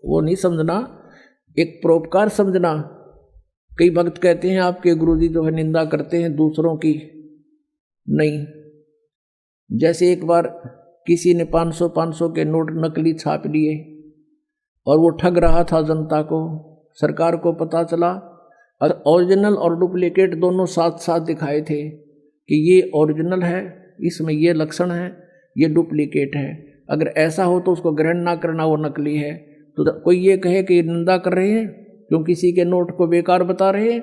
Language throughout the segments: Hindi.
वो नहीं समझना, एक परोपकार समझना। कई भक्त कहते हैं आपके गुरुजी जो है निंदा करते हैं दूसरों की, नहीं। जैसे एक बार किसी ने 500 के नोट नकली छाप लिए और वो ठग रहा था जनता को, सरकार को पता चला और ओरिजिनल और डुप्लीकेट दोनों साथ साथ दिखाए थे कि ये ओरिजिनल है, इसमें ये लक्षण है, ये डुप्लीकेट है। अगर ऐसा हो तो उसको ग्रहण ना करना, वो नकली है। तो कोई ये कहे कि निंदा कर रहे हैं क्यों किसी के नोट को बेकार बता रहे हैं,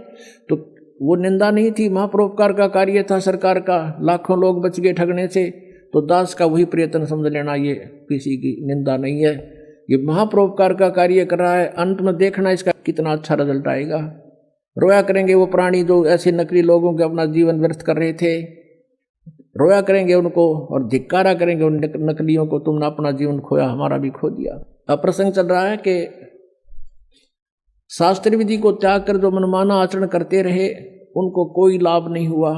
तो वो निंदा नहीं थी, महापरोपकार का कार्य था सरकार का, लाखों लोग बच गए ठगने से। तो दास का वही प्रयत्न समझ लेना, ये किसी की निंदा नहीं है, ये महापरोपकार का कार्य कर रहा है। अंत में देखना इसका कितना अच्छा रिजल्ट आएगा। रोया करेंगे वो प्राणी जो ऐसे नकली लोगों के अपना जीवन व्यर्थ कर रहे थे, रोया करेंगे उनको और धिक्कारा करेंगे उन नकलियों को, तुमने अपना जीवन खोया, हमारा भी खो दिया। अब प्रसंग चल रहा है कि शास्त्र विधि को त्याग कर जो मनमाना आचरण करते रहे उनको कोई लाभ नहीं हुआ।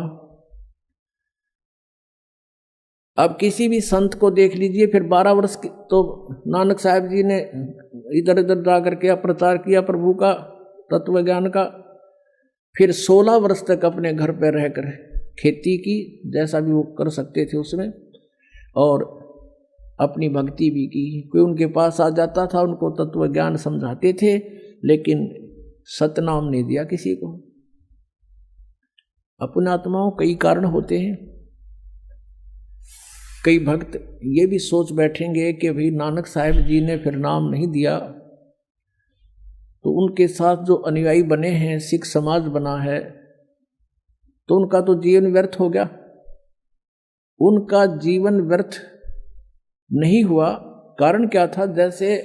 अब किसी भी संत को देख लीजिए, फिर 12 वर्ष तो नानक साहब जी ने इधर उधर जा करके प्रचार किया प्रभु का तत्व ज्ञान का। फिर 16 वर्ष तक अपने घर पर रहकर खेती की, जैसा भी वो कर सकते थे उसमें, और अपनी भक्ति भी की। कोई उनके पास आ जाता था, उनको तत्व ज्ञान समझाते थे, लेकिन सतनाम नहीं दिया किसी को। अपने आत्माओं कई कारण होते हैं। कई भक्त ये भी सोच बैठेंगे कि भाई नानक साहब जी ने फिर नाम नहीं दिया तो उनके साथ जो अनुयायी बने हैं, सिख समाज बना है, तो उनका तो जीवन व्यर्थ हो गया। उनका जीवन व्यर्थ नहीं हुआ। कारण क्या था? जैसे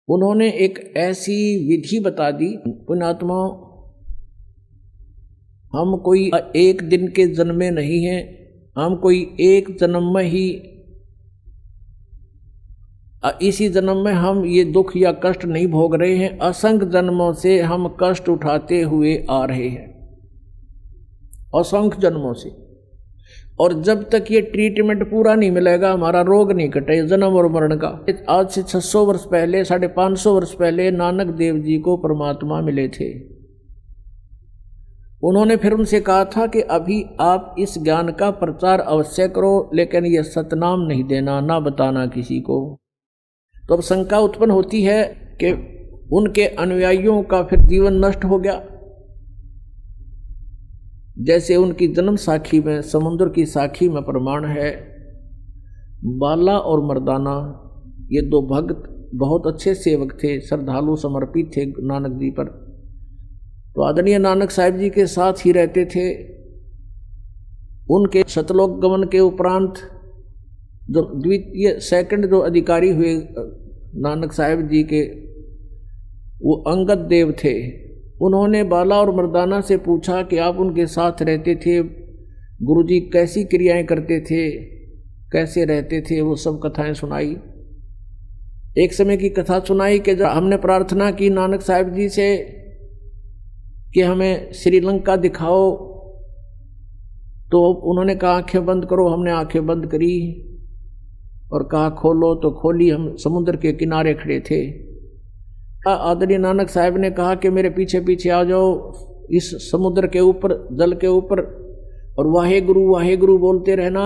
उन्होंने एक ऐसी विधि बता दी, पुण्यात्माओं, हम कोई एक दिन के जन्मे नहीं हैं, हम कोई एक जन्म में ही, इसी जन्म में हम ये दुख या कष्ट नहीं भोग रहे हैं, असंख्य जन्मों से हम कष्ट उठाते हुए आ रहे हैं, असंख्य जन्मों से। और जब तक ये ट्रीटमेंट पूरा नहीं मिलेगा, हमारा रोग नहीं कटे जन्म और मरण का। आज से 600 वर्ष पहले, 550 वर्ष पहले नानक देव जी को परमात्मा मिले थे। उन्होंने फिर उनसे कहा था कि अभी आप इस ज्ञान का प्रचार अवश्य करो, लेकिन ये सतनाम नहीं देना, ना बताना किसी को। तो अब शंका उत्पन्न होती है कि उनके अनुयायियों का फिर जीवन नष्ट हो गया। जैसे उनकी जन्म साखी में, समुद्र की साखी में प्रमाण है, बाला और मर्दाना ये दो भक्त बहुत अच्छे सेवक थे, श्रद्धालु समर्पित थे नानक जी पर। तो आदरणीय नानक साहब जी के साथ ही रहते थे। उनके सतलोक गमन के उपरांत जो द्वितीय सेकंड जो अधिकारी हुए नानक साहब जी के, वो अंगद देव थे। उन्होंने बाला और मर्दाना से पूछा कि आप उनके साथ रहते थे, गुरुजी कैसी क्रियाएं करते थे, कैसे रहते थे, वो सब कथाएं सुनाई। एक समय की कथा सुनाई कि जब हमने प्रार्थना की नानक साहब जी से कि हमें श्रीलंका दिखाओ, तो उन्होंने कहा आंखें बंद करो। हमने आंखें बंद करी और कहा खोलो, तो खोली। हम समुद्र के किनारे खड़े थे। आदरणीय नानक साहब ने कहा कि मेरे पीछे पीछे आ जाओ, इस समुद्र के ऊपर, जल के ऊपर, और वाहे गुरु बोलते रहना।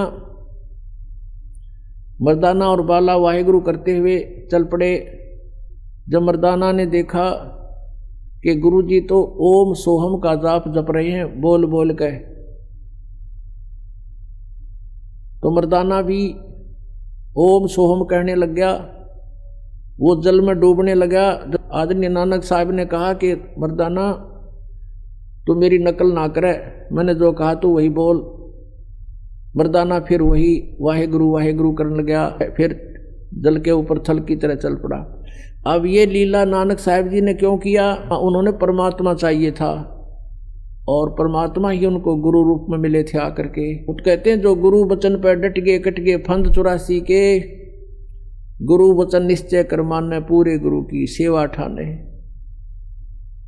मर्दाना और बाला वाहे गुरु करते हुए चल पड़े। जब मर्दाना ने देखा कि गुरुजी तो ओम सोहम का जाप जप रहे हैं बोल बोल के, तो मर्दाना भी ओम सोहम कहने लग गया। वो जल में डूबने लगा। आदरणीय नानक साहब ने कहा कि मर्दाना तू मेरी नकल ना करे, मैंने जो कहा तू वही बोल। मर्दाना फिर वही वाहे गुरु करने लगा, फिर जल के ऊपर थल की तरह चल पड़ा। अब ये लीला नानक साहब जी ने क्यों किया? उन्होंने परमात्मा चाहिए था और परमात्मा ही उनको गुरु रूप में मिले थे आकर के। वो कहते हैं जो गुरु वचन पर डट गए कट गए फंद 84 के, गुरु वचन निश्चय कर माने पूरे गुरु की सेवा ठाने।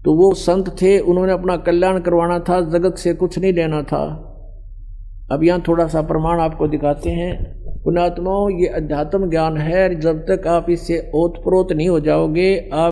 तो वो संत थे, उन्होंने अपना कल्याण करवाना था, जगत से कुछ नहीं लेना था। अब यहाँ थोड़ा सा प्रमाण आपको दिखाते हैं। पुण्यात्माओं, ये अध्यात्म ज्ञान है। जब तक आप इससे ओतप्रोत नहीं हो जाओगे, आप